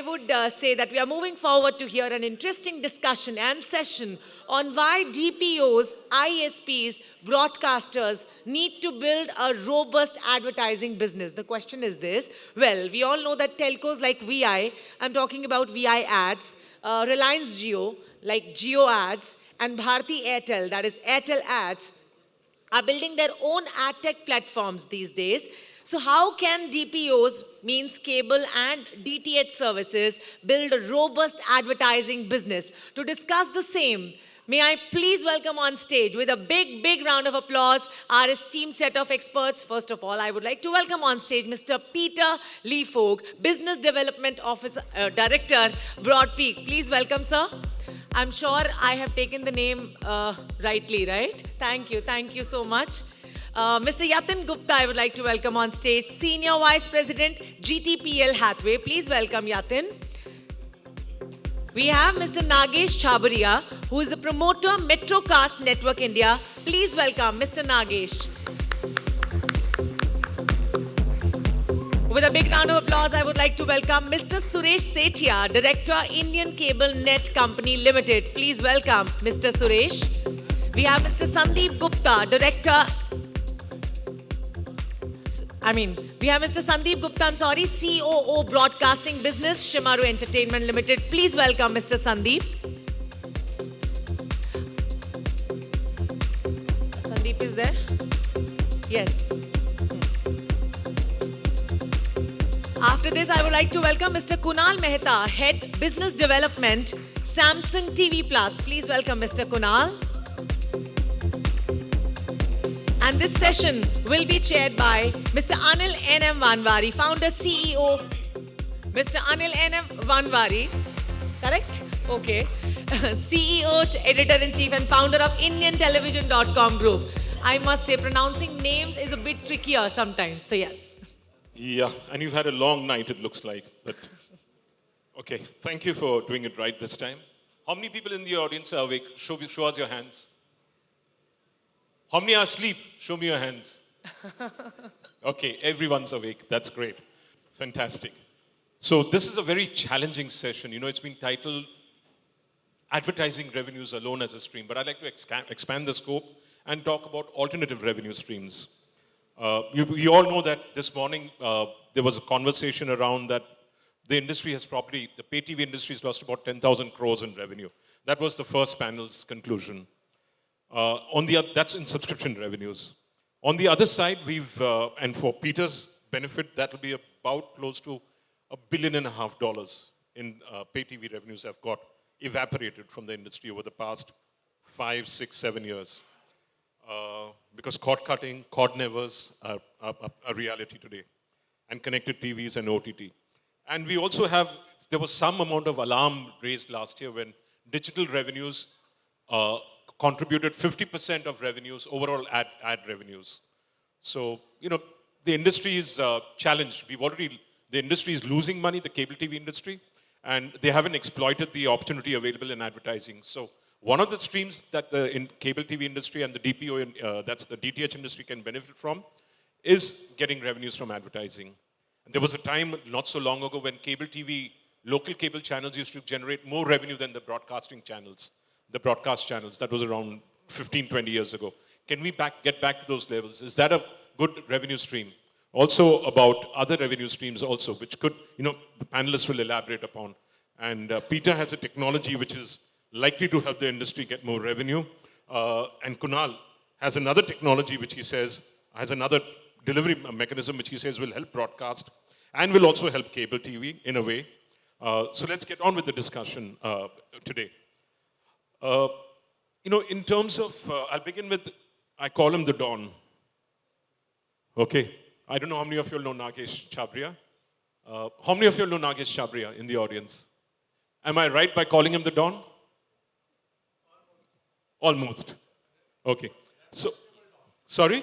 would say that we are moving forward to hear an interesting discussion and session on why DPOs, ISPs, broadcasters need to build a robust advertising business. The question is this. Well, we all know that telcos like VI, I'm talking about VI ads, Reliance Jio, like Jio ads, and Bharti Airtel, that is Airtel ads, are building their own ad tech platforms these days. So how can DPOs, means cable and DTH services, build a robust advertising business? To discuss the same, may I please welcome on stage with a big, big round of applause our esteemed set of experts. First of all, I would like to welcome on stage Mr. Pieter Liefooghe, Business Development Officer, Director, Broadpeak. Please welcome, sir. I'm sure I have taken the name rightly, right? Thank you so much. Mr. Yatin Gupta, I would like to welcome on stage, Senior Vice President, GTPL Hathway. Please welcome Yatin. We have Mr. Nagesh Chhabria, who is the promoter, MetroCast Network India. Please welcome Mr. Nagesh. With a big round of applause, I would like to welcome Mr. Suresh Sethiya, Director, Indian Cable Net Company Limited. Please welcome Mr. Suresh. We have Mr. Sandeep Gupta, Director. COO-Broadcasting Business, Shemaroo Entertainment Limited. Please welcome Mr. Sandeep. Sandeep is there? Yes. After this, I would like to welcome Mr. Kunal Mehta, Head Business Development, Samsung TV Plus. Please welcome Mr. Kunal. And this session will be chaired by Mr. Anil N.M. Wanvari, Founder, CEO. Mr. Anil N.M. Wanvari, correct? Okay. CEO, Editor-in-Chief and Founder of IndianTelevision.com Group. I must say, pronouncing names is a bit trickier sometimes, so yes. Yeah, and you've had a long night, it looks like. But okay, thank you for doing it right this time. How many people in the audience are awake? Show us your hands. How many are asleep? Show me your hands. Okay, everyone's awake. That's great. Fantastic. So this is a very challenging session. You know, it's been titled Advertising Revenues Alone as a Stream. But I'd like to expand the scope and talk about alternative revenue streams. You all know that this morning there was a conversation around that the industry has probably, the pay TV industry has lost about 10,000 crores in revenue. That was the first panel's conclusion. That's in subscription revenues. On the other side, and for Pieter's benefit, that will be about close to $1.5 billion in pay TV revenues have got evaporated from the industry over the past 5, 6, 7 years. Because cord cutting, cord nevers are a reality today, and connected TVs and OTT. And we also have, there was some amount of alarm raised last year when digital revenues contributed 50% of revenues, overall ad revenues. So, you know, the industry is challenged. The industry is losing money, the cable TV industry, and they haven't exploited the opportunity available in advertising. So one of the streams that the cable TV industry and the DPO, that's the DTH industry, can benefit from is getting revenues from advertising. And there was a time not so long ago when cable TV, local cable channels used to generate more revenue than the broadcasting channels. The broadcast channels, that was around 15, 20 years ago. Can we get back to those levels? Is that a good revenue stream? Also about other revenue streams also, which could, you know, the panelists will elaborate upon. And Pieter has a technology which is likely to help the industry get more revenue. And Kunal has another technology which he says, has another delivery mechanism which he says will help broadcast and will also help cable TV in a way. So let's get on with the discussion today. You know, in terms of, I'll begin with, I call him the Don. Okay. I don't know how many of you know Nagesh Chhabria. How many of you know Nagesh Chhabria in the audience? Am I right by calling him the Don? Almost. Okay. So, sorry?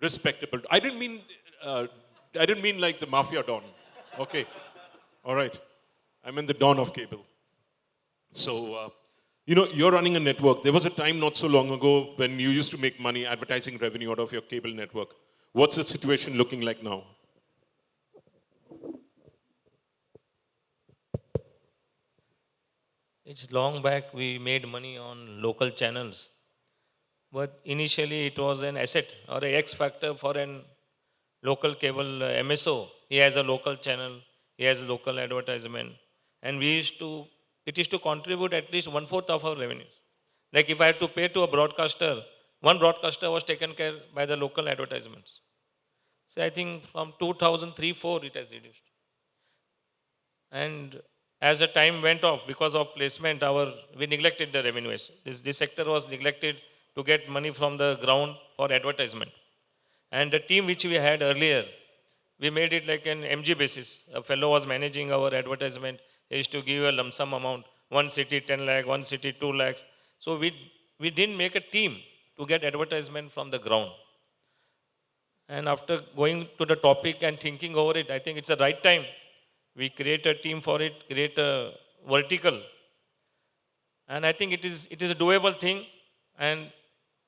Respectable. I didn't mean like the mafia Don. Okay. All right. I mean the Don of cable. So, you know, you're running a network. There was a time not so long ago when you used to make money, advertising revenue out of your cable network. What's the situation looking like now? It's long back we made money on local channels. But initially it was an asset or a X factor for an local cable MSO. He has a local channel, he has a local advertisement. And it is to contribute at least one-fourth of our revenues. Like if I had to pay to a broadcaster, one broadcaster was taken care by the local advertisements. So I think from 2003-4 it has reduced. And as the time went off, because of placement, we neglected the revenues. This sector was neglected to get money from the ground for advertisement. And the team which we had earlier, we made it like an MG basis. A fellow was managing our advertisement. He used to give a lump sum amount. One city 10 lakh, one city 2 lakhs. So we didn't make a team to get advertisement from the ground. And after going to the topic and thinking over it, I think it's the right time. We create a team for it, create a vertical. And I think it is a doable thing. And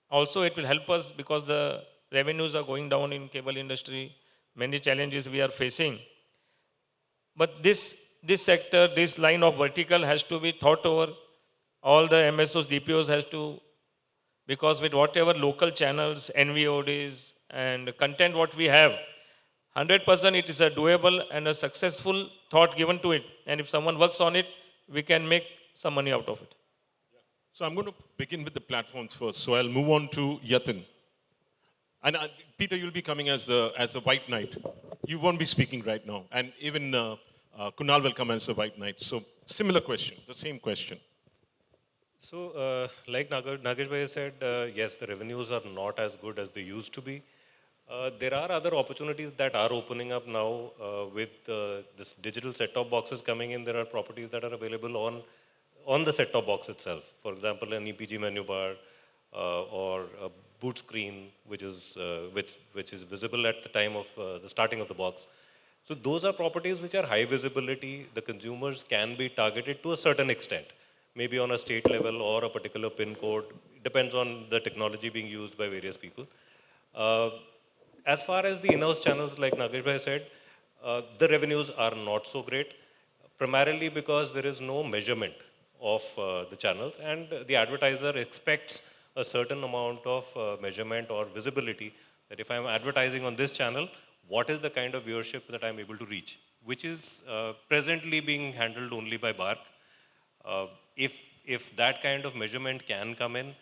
also it will help us because the revenues are going down in cable industry. Many challenges we are facing. But this sector, this line of vertical has to be thought over. All the MSOs, DPOs has to, because with whatever local channels, NVODs, and content what we have, 100% it is a doable and a successful thought given to it. And if someone works on it, we can make some money out of it. So I'm going to begin with the platforms first. So I'll move on to Yatin. And Pieter, you'll be coming as a white knight. You won't be speaking right now. And even Kunal will come as a white knight. So similar question, the same question. So, like Nagesh Bhai said, yes, the revenues are not as good as they used to be. There are other opportunities that are opening up now with this digital set-top boxes coming in. There are properties that are available on the set-top box itself. For example, an EPG menu bar or a boot screen, which is visible at the time of the starting of the box. So those are properties which are high visibility. The consumers can be targeted to a certain extent, maybe on a state level or a particular pin code. It depends on the technology being used by various people. As far as the in-house channels, like Nagesh Bhai said, the revenues are not so great, primarily because there is no measurement of the channels, and the advertiser expects a certain amount of measurement or visibility that if I'm advertising on this channel, what is the kind of viewership that I'm able to reach, which is presently being handled only by BARC. If that kind of measurement can come in,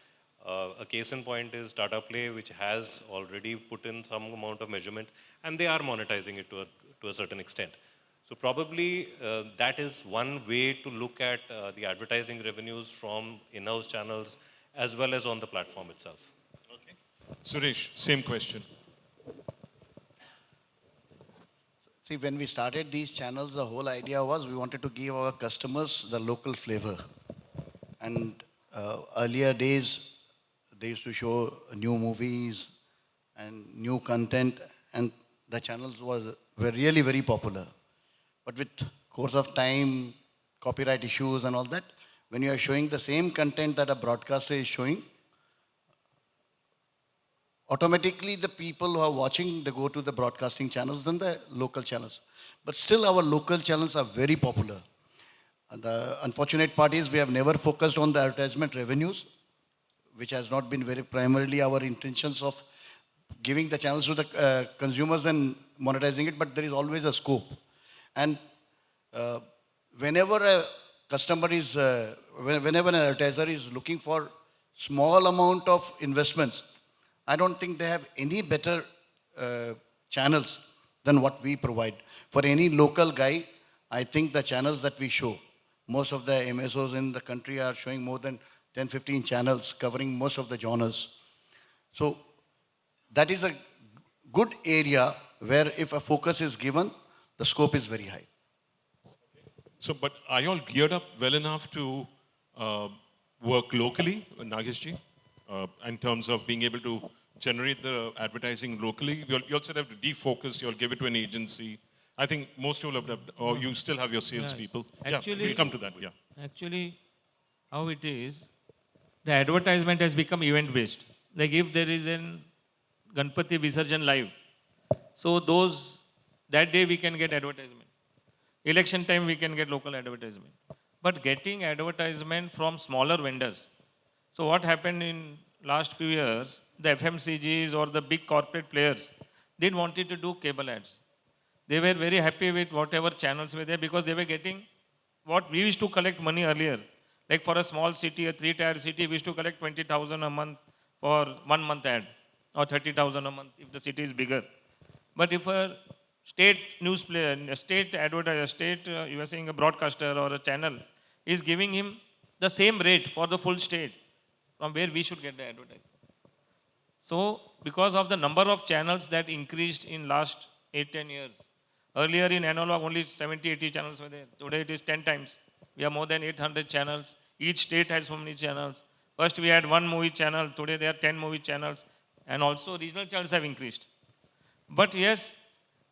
a case in point is Tata Play, which has already put in some amount of measurement, and they are monetizing it to a certain extent. So probably that is one way to look at the advertising revenues from in-house channels as well as on the platform itself. Okay. Suresh, same question. See, when we started these channels, the whole idea was we wanted to give our customers the local flavor. And earlier days, they used to show new movies and new content, and the channels were really very popular. But with course of time, copyright issues and all that, when you are showing the same content that a broadcaster is showing, automatically the people who are watching, they go to the broadcasting channels than the local channels. But still our local channels are very popular. And the unfortunate part is we have never focused on the advertisement revenues, which has not been very primarily our intentions of giving the channels to the consumers and monetizing it, but there is always a scope. And whenever a customer is, whenever an advertiser is looking for small amount of investments, I don't think they have any better channels than what we provide. For any local guy, I think the channels that we show, most of the MSOs in the country are showing more than 10, 15 channels covering most of the genres. So that is a good area where if a focus is given, the scope is very high. So, but are you all geared up well enough to work locally, Nageshji, in terms of being able to generate the advertising locally? You also have to defocus, you'll give it to an agency. I think most people have, or you still have your salespeople. Actually, yeah, we'll come to that, yeah. Actually, how it is, the advertisement has become event-based. Like if there is an Ganpati Visarjan live, so that day we can get advertisement. Election time we can get local advertisement. but getting advertisement from smaller vendors. So what happened in last few years, the FMCGs or the big corporate players didn't wanted to do cable ads. They were very happy with whatever channels were there because they were getting what we used to collect money earlier. Like for a small city, a 3-tier city, we used to collect 20,000 a month for 1 month ad or 30,000 a month if the city is bigger. But if a state news player, a state advertiser, you are saying a broadcaster or a channel is giving him the same rate for the full state from where we should get the advertising. So because of the number of channels that increased in last 8-10 years, earlier in analog only 70-80 channels were there. Today it is 10 times. We have more than 800 channels. Each state has so many channels. First we had one movie channel. Today there are 10 movie channels. And also regional channels have increased. But yes,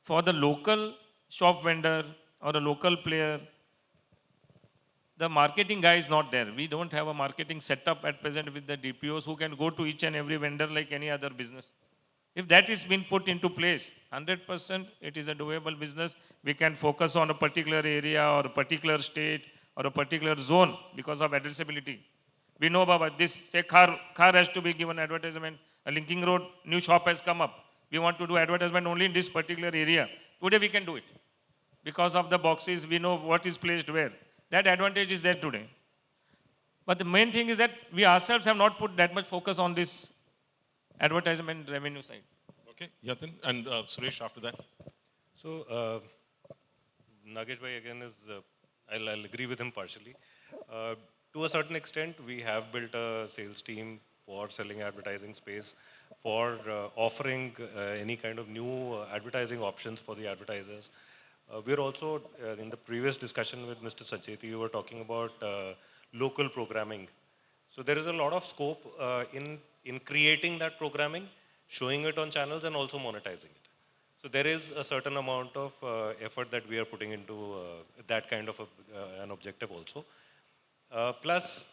for the local shop vendor or a local player, the marketing guy is not there. We don't have a marketing setup at present with the DPOs who can go to each and every vendor like any other business. If that is been put into place, 100% it is a doable business. We can focus on a particular area or a particular state or a particular zone because of addressability. We know about this. Say car has to be given advertisement. A linking road, new shop has come up. We want to do advertisement only in this particular area. Today we can do it. Because of the boxes, we know what is placed where. That advantage is there today. But the main thing is that we ourselves have not put that much focus on this advertisement revenue side. Okay, Yatin and Suresh after that. So, Nagesh bhai again is, I'll agree with him partially. To a certain extent, we have built a sales team for selling advertising space, for offering any kind of new advertising options for the advertisers. We're also, in the previous discussion with Mr. Sancheti, you were talking about local programming. So there is a lot of scope in creating that programming, showing it on channels and also monetizing it. So there is a certain amount of effort that we are putting into that kind of an objective also. Plus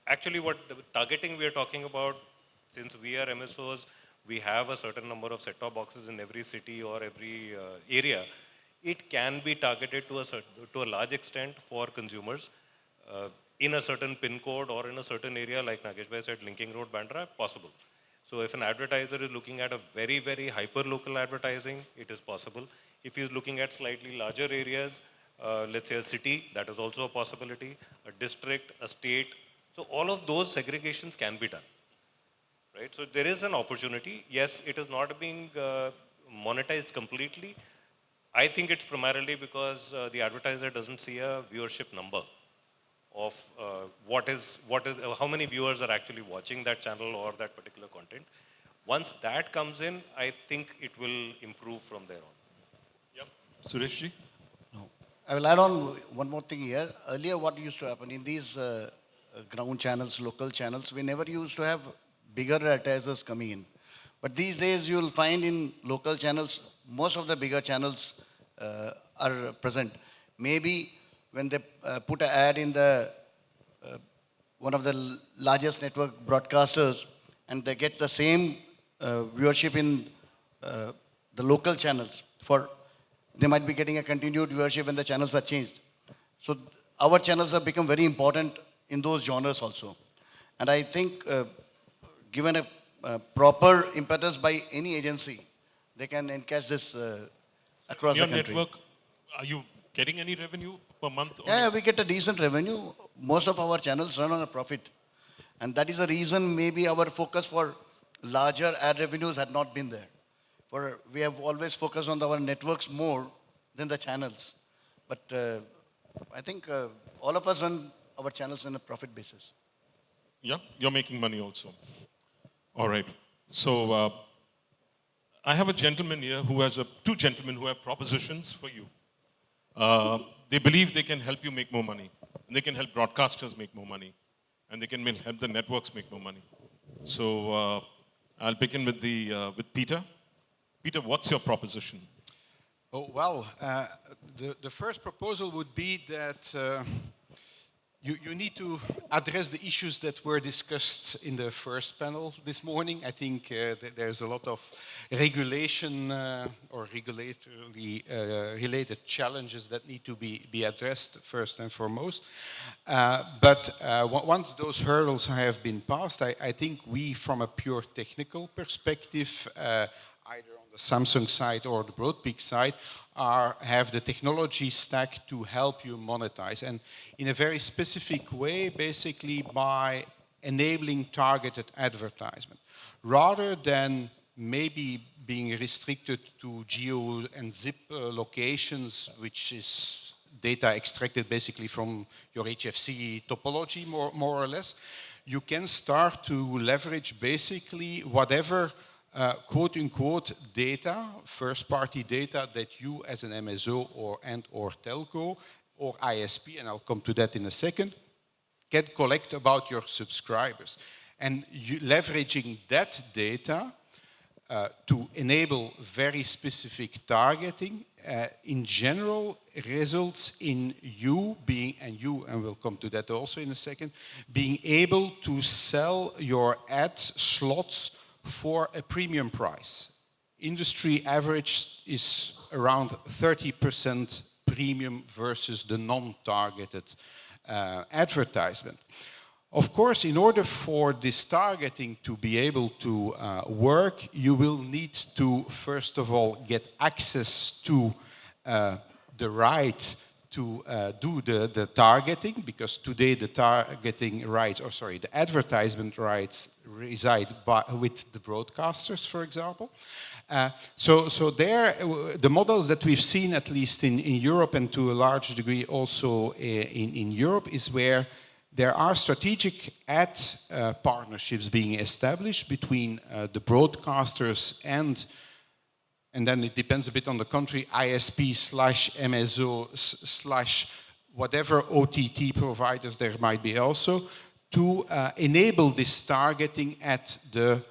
actually what the targeting we are talking about, since we are MSOs, we have a certain number of set-top boxes in every city or every area. It can be targeted to a large extent for consumers in a certain pin code or in a certain area, like Nagesh bhai said, linking road, Bandra, possible. So if an advertiser is looking at a very, very hyper-local advertising, it is possible. If he is looking at slightly larger areas, let's say a city, that is also a possibility, a district, a state. So all of those segregations can be done. Right? So there is an opportunity. Yes, it is not being monetized completely. I think it's primarily because the advertiser doesn't see a viewership number of how many viewers are actually watching that channel or that particular content. Once that comes in, I think it will improve from there on. Yep. Suresh ji? No. I will add on one more thing here. Earlier, what used to happen in these ground channels, local channels, we never used to have bigger advertisers coming in. But these days, you will find in local channels, most of the bigger channels are present. Maybe when they put an ad in the one of the largest network broadcasters, and they get the same viewership in the local channels, they might be getting a continued viewership when the channels are changed. So our channels have become very important in those genres also. And I think given a proper impetus by any agency, they can encash this across the country. Your network, are you getting any revenue per month? Yeah, we get a decent revenue. Most of our channels run on a profit. And that is the reason maybe our focus for larger ad revenues had not been there. We have always focused on our networks more than the channels. But I think all of us run our channels on a profit basis. Yeah, you're making money also. All right. So I have a gentleman here who has two gentlemen who have propositions for you. They believe they can help you make more money. And they can help broadcasters make more money. And they can help the networks make more money. So I'll begin with with Pieter. Pieter, what's your proposition? Oh, well, the first proposal would be that you need to address the issues that were discussed in the first panel this morning. I think there's a lot of regulation or regulatory related challenges that need to be addressed first and foremost. But once those hurdles have been passed, I think we, from a pure technical perspective, either on the Samsung side or the Broadpeak side, have the technology stack to help you monetize, and in a very specific way, basically by enabling targeted advertisement. Rather than maybe being restricted to geo and zip locations, which is data extracted basically from your HFC topology, more or less, you can start to leverage basically whatever quote-unquote data, first-party data that you as an MSO or telco or ISP, and I'll come to that in a second, can collect about your subscribers. And leveraging that data to enable very specific targeting, in general, results in you being, and we'll come to that also in a second, being able to sell your ad slots for a premium price. Industry average is around 30% premium versus the non-targeted advertisement. Of course, in order for this targeting to be able to work, you will need to, first of all, get access to the right to do the targeting, because today the targeting rights, or sorry, the advertisement rights reside with the broadcasters, for example. So there, the models that we've seen, at least in Europe and to a large degree also in Europe, is where there are strategic ad partnerships being established between the broadcasters and then it depends a bit on the country, ISP/MSO/ whatever OTT providers there might be also, to enable this targeting at the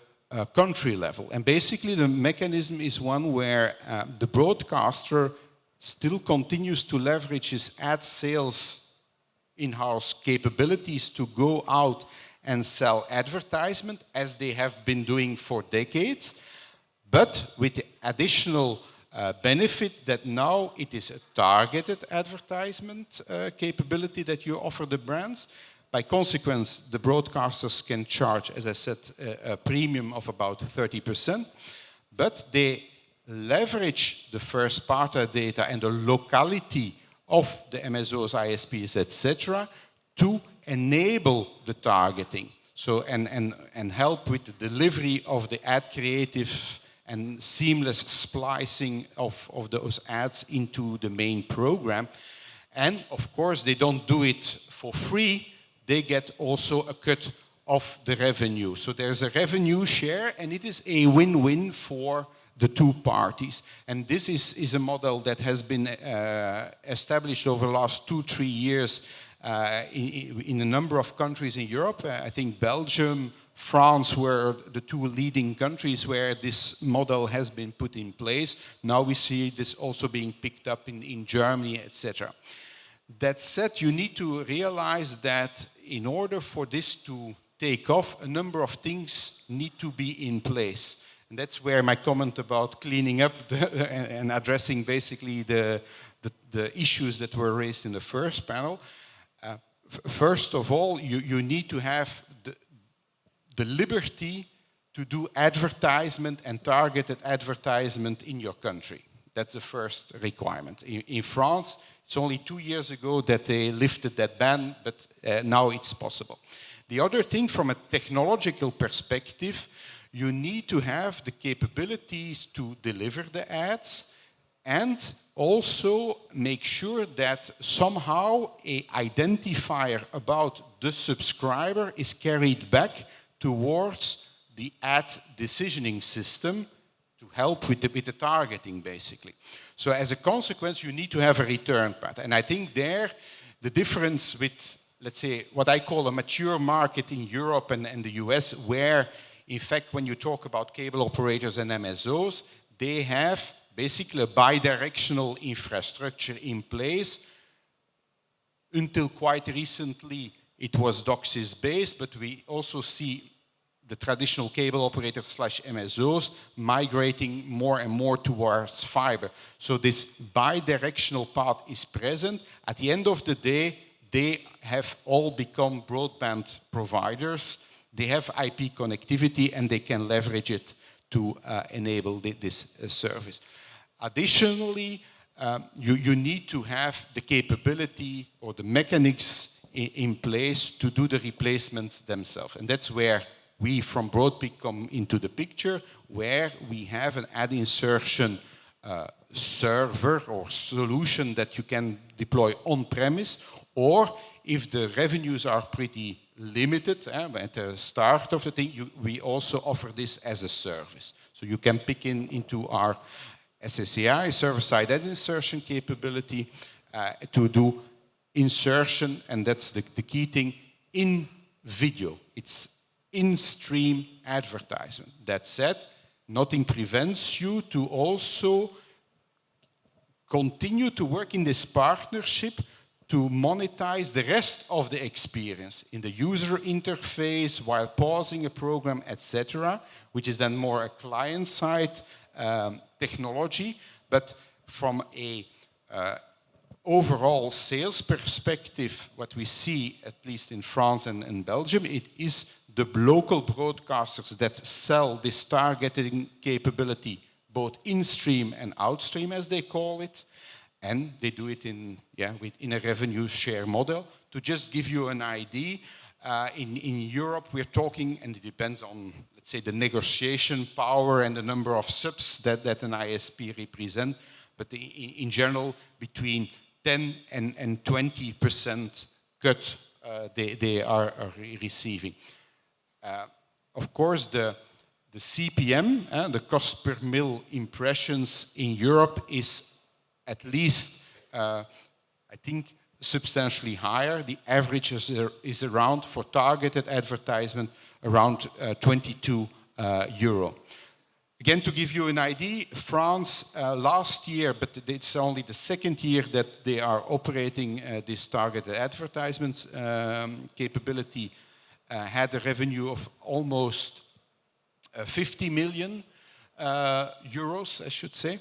country level. And basically the mechanism is one where the broadcaster still continues to leverage his ad sales in-house capabilities to go out and sell advertisement, as they have been doing for decades, but with the additional benefit that now it is a targeted advertisement capability that you offer the brands. By consequence, the broadcasters can charge, as I said, a premium of about 30%, but they leverage the first-party data and the locality of the MSOs, ISPs, etc., to enable the targeting. So, and help with the delivery of the ad creative and seamless splicing of those ads into the main program. And of course, they don't do it for free. They get also a cut of the revenue. So there's a revenue share, and it is a win-win for the two parties. And this is a model that has been established over the last 2-3 years in a number of countries in Europe. I think Belgium, France were the two leading countries where this model has been put in place. Now we see this also being picked up in Germany, etc. That said, you need to realize that in order for this to take off, a number of things need to be in place. And that's where my comment about cleaning up and addressing basically the issues that were raised in the first panel. First of all, you need to have the liberty to do advertisement and targeted advertisement in your country. That's the first requirement. In France, it's only 2 years ago that they lifted that ban, but now it's possible. The other thing, from a technological perspective, you need to have the capabilities to deliver the ads and also make sure that somehow an identifier about the subscriber is carried back towards the ad decisioning system to help with the targeting, basically. So as a consequence, you need to have a return path. And I think there, the difference with, let's say, what I call a mature market in Europe and the US, where, in fact, when you talk about cable operators and MSOs, they have basically a bidirectional infrastructure in place, until quite recently, it was DOCSIS-based, but we also see the traditional cable operators slash MSOs migrating more and more towards fiber. So this bi-directional path is present. At the end of the day, they have all become broadband providers. They have IP connectivity and they can leverage it to enable this service. Additionally, you need to have the capability or the mechanics in place to do the replacements themselves. And that's where we from Broadpeak come into the picture, where we have an ad insertion server or solution that you can deploy on-premise, or if the revenues are pretty limited at the start of the thing, we also offer this as a service. So you can pick into our SSAI, server-side ad insertion capability, to do insertion, and that's the key thing, in video. It's in-stream advertisement. That said, nothing prevents you to also continue to work in this partnership to monetize the rest of the experience in the user interface while pausing a program, etc., which is then more a client-side technology. But from a overall sales perspective, what we see, at least in France and Belgium, it is the local broadcasters that sell this targeting capability, both in-stream and outstream, as they call it, and they do it in a revenue share model. To just give you an idea, in Europe, we're talking, and it depends on, let's say, the negotiation power and the number of subs that an ISP represent, but in general, between 10 and 20% cut they are receiving. Of course, the CPM, the cost per mil impressions in Europe is at least, I think, substantially higher. The average is around, for targeted advertisement, around 22 euro. Again, to give you an idea, France last year, but it's only the second year that they are operating this targeted advertisements capability, had a revenue of almost 50 million euros, I should say.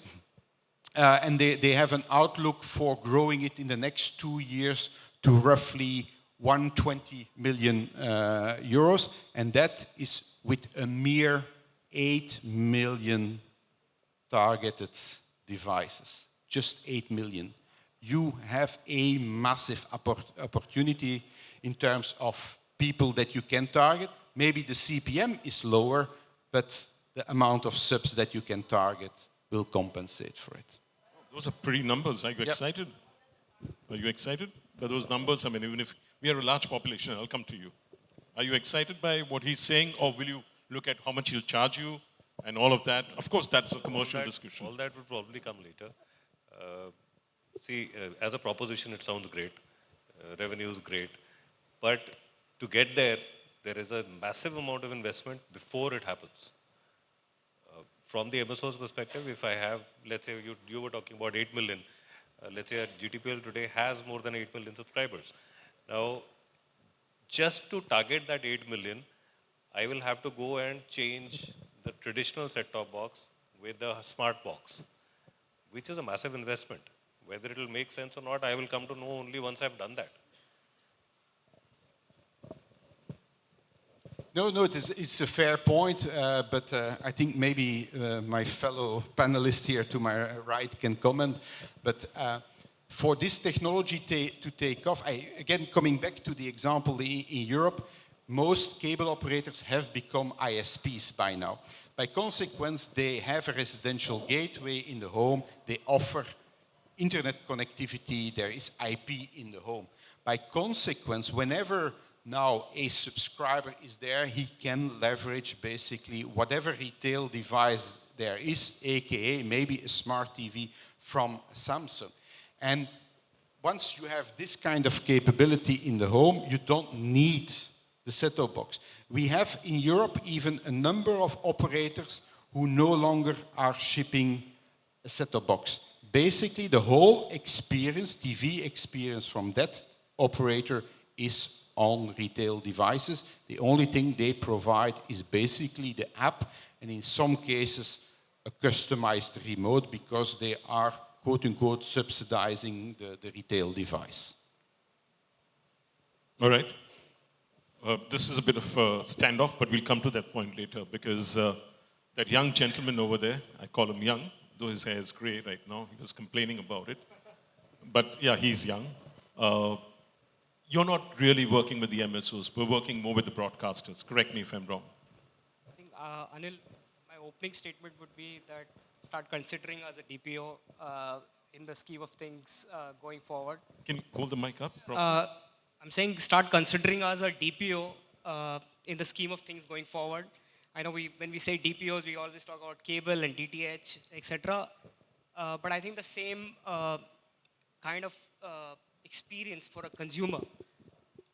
And they have an outlook for growing it in the next 2 years to roughly 120 million euros. And that is with a mere 8 million targeted devices. Just 8 million. You have a massive opportunity in terms of people that you can target. Maybe the CPM is lower, but the amount of subs that you can target will compensate for it. Those are pretty numbers. Are you excited? Are you excited by those numbers? I mean, even if we are a large population, I'll come to you. Are you excited by what he's saying, or will you look at how much he'll charge you and all of that? Of course, that's a commercial discussion. All that will probably come later. As a proposition, it sounds great. Revenue is great. But to get there, there is a massive amount of investment before it happens. From the MSO's perspective, if I have, let's say you were talking about 8 million, let's say GTPL today has more than 8 million subscribers. Now, just to target that 8 million, I will have to go and change the traditional set-top box with the smart box, which is a massive investment. Whether it will make sense or not, I will come to know only once I've done that. No, it's a fair point, but I think maybe my fellow panelist here to my right can comment. But for this technology to take off, again, coming back to the example in Europe, most cable operators have become ISP'S by now. By consequence, they have a residential gateway in the home. They offer internet connectivity. There is IP in the home. By consequence, whenever now a subscriber is there, he can leverage basically whatever retail device there is, aka maybe a smart TV from Samsung. And once you have this kind of capability in the home, you don't need the set-top box. We have in Europe even a number of operators who no longer are shipping a set-top box. Basically, the whole experience, TV experience from that operator is on retail devices. The only thing they provide is basically the app, and in some cases a customized remote, because they are quote-unquote subsidizing the retail device. All right. This is a bit of a standoff, but we'll come to that point later, because that young gentleman over there, I call him young, though his hair is gray right now, he was complaining about it. But yeah, he's young. You're not really working with the MSOs, we're working more with the broadcasters. Correct me if I'm wrong. I think, Anil, my opening statement would be that start considering as a DPO in the scheme of things going forward. Can you hold the mic up properly? I'm saying start considering us a DPO in the scheme of things going forward. I know when we say DPOs, we always talk about cable and DTH, etc. But I think the same kind of experience for a consumer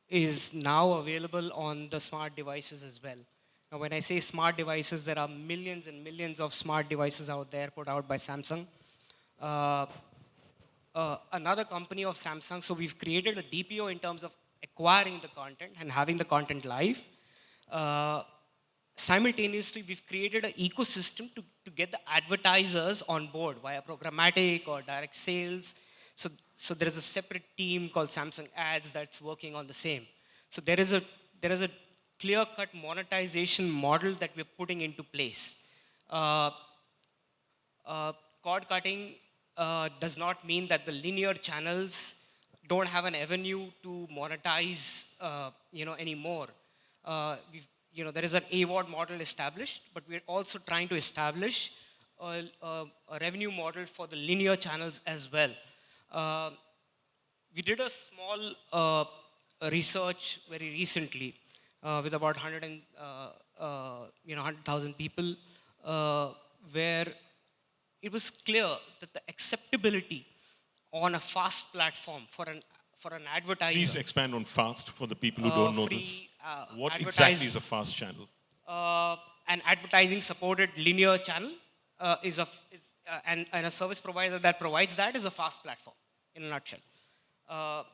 is now available on the smart devices as well. Now, when I say smart devices, there are millions and millions of smart devices out there put out by Samsung. Another company of Samsung, so we've created a DPO in terms of acquiring the content and having the content live. Simultaneously, we've created an ecosystem to get the advertisers on board via programmatic or direct sales. So there is a separate team called Samsung Ads that's working on the same. So there is a clear-cut monetization model that we're putting into place. Cord cutting does not mean that the linear channels don't have an avenue to monetize, anymore. There is an AWOD model established, but we're also trying to establish a revenue model for the linear channels as well. We did a small research very recently with about 100,000 people, where it was clear that the acceptability on a fast platform for an advertiser. Please expand on fast for the people who don't know this. What exactly is a fast channel? An advertising supported linear channel and a service provider that provides that is a fast platform in a nutshell. How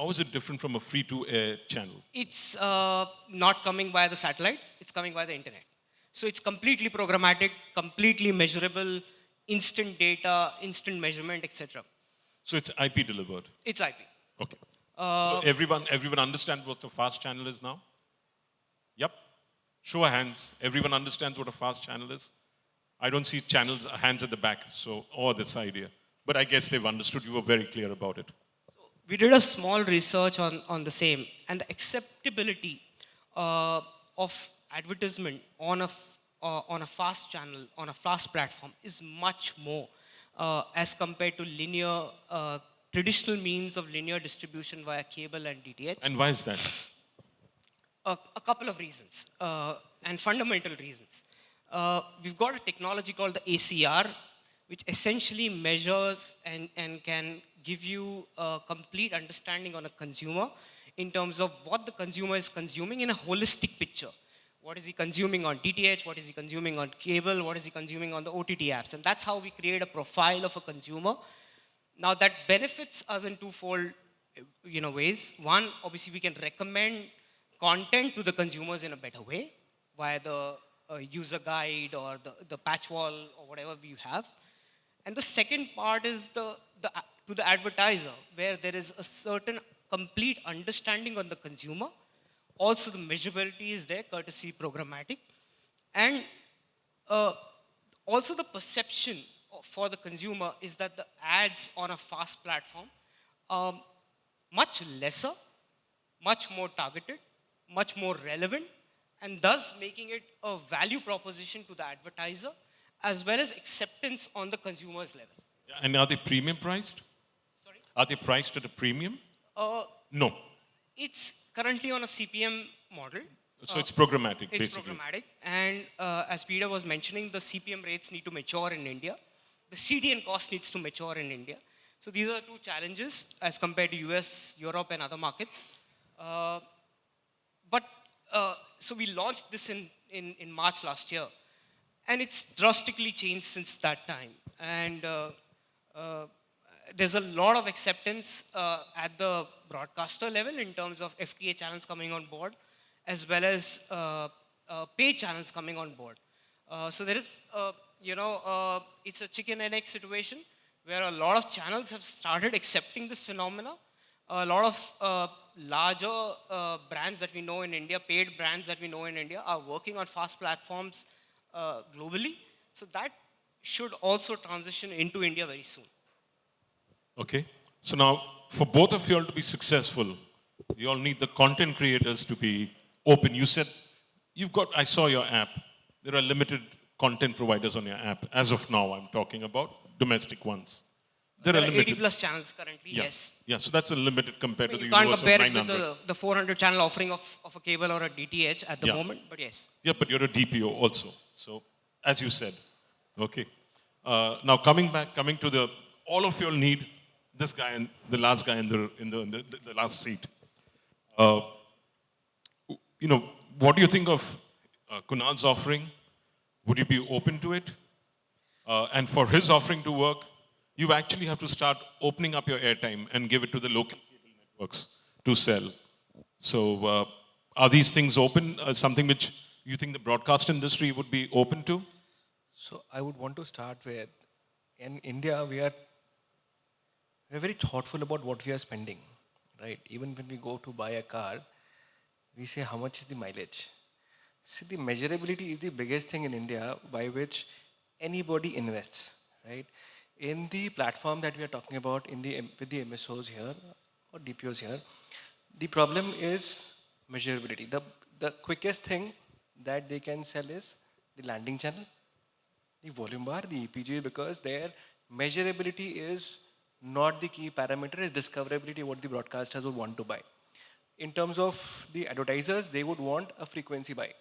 is it different from a free-to-air channel? It's not coming via the satellite, it's coming via the internet. So it's completely programmatic, completely measurable, instant data, instant measurement, etc. So it's IP delivered? It's IP. Okay. So everyone understands what a fast channel is now? Yep. Show of hands. Everyone understands what a fast channel is? I don't see hands at the back, or this idea. But I guess they've understood. You were very clear about it. We did a small research on the same, and the acceptability of advertisement on a fast channel, on a fast platform, is much more as compared to linear, traditional means of linear distribution via cable and DTH. And why is that? A couple of reasons, and fundamental reasons. We've got a technology called the ACR, which essentially measures and can give you a complete understanding on a consumer in terms of what the consumer is consuming in a holistic picture. What is he consuming on DTH? What is he consuming on cable? What is he consuming on the OTT apps? And that's how we create a profile of a consumer. Now that benefits us in twofold ways. One, obviously we can recommend content to the consumers in a better way via the user guide or the patch wall or whatever we have. And the second part is to the advertiser, where there is a certain complete understanding on the consumer. Also, the measurability is there, courtesy programmatic. And also the perception for the consumer is that the ads on a fast platform are much lesser, much more targeted, much more relevant, and thus making it a value proposition to the advertiser as well as acceptance on the consumer's level. And are they premium priced? Sorry? Are they priced at a premium? No. It's currently on a CPM model. So it's programmatic, It's basically. programmatic. And as Pieter was mentioning, the CPM rates need to mature in India. The CDN cost needs to mature in India. So these are two challenges as compared to US, Europe, and other markets. So we launched this in March last year. And it's drastically changed since that time. And there's a lot of acceptance at the broadcaster level in terms of FTA channels coming on board, as well as paid channels coming on board. So there is, it's a chicken and egg situation where a lot of channels have started accepting this phenomena. A lot of larger brands that we know in India, paid brands that we know in India, are working on fast platforms globally. So that should also transition into India very soon. Okay. So now, for both of you all to be successful, you all need the content creators to be open. You said I saw your app. There are limited content providers on your app. As of now, I'm talking about domestic ones. There are 80 limited. plus channels currently, Yeah. yes. Yeah, so that's a limited compared to the You can't universe of compare it 900. with the 400 channel offering of a cable or a DTH at the Yeah. moment, but yes. Yeah, but you're a DPO also. So, as you said, okay. Now coming to all of you all need this guy and the last guy in the last seat. Uh, what do you think of Kunal's offering? Would you be open to it? And for his offering to work, you actually have to start opening up your airtime and give it to the local cable networks to sell. So, are these things open? Something which you think the broadcast industry would be open to? So I would want to start with, in India, we're very thoughtful about what we are spending, right? Even when we go to buy a car, we say how much is the mileage. See, the measurability is the biggest thing in India by which anybody invests, right? In the platform that we are talking about, with the MSOs here or DPOs here, the problem is measurability. The quickest thing that they can sell is the landing channel, the volume bar, the EPG, because their measurability is not the key parameter, is discoverability, what the broadcasters would want to buy. In terms of the advertisers, they would want a frequency buy,